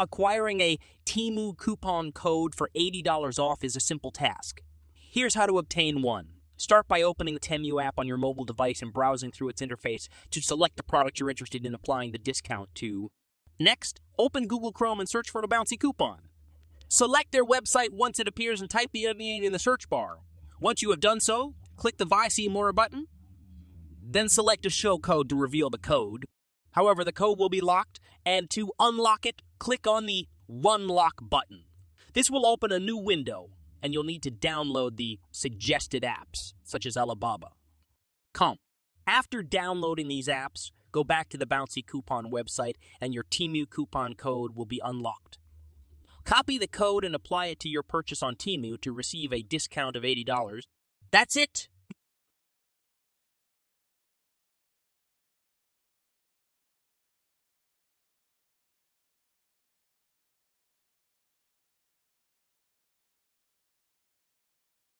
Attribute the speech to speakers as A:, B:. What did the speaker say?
A: Acquiring a Temu coupon code for $80 off is a simple task. Here's how to obtain one. Start by opening the Temu app on your mobile device and browsing through its interface to select the product you're interested in applying the discount to. Next, open Google Chrome and search for the bouncy coupon. Select their website once it appears and type the name in the search bar. Once you have done so, click the "I See More" button. Then select a show code to reveal the code. However, the code will be locked, and to unlock it, click on the "One Lock" button. This will open a new window, and you'll need to download the suggested apps, such as Alibaba. After downloading these apps, go back to the bouncy coupon website, and your Temu coupon code will be unlocked. Copy the code and apply it to your purchase on Temu to receive a discount of $80. That's it!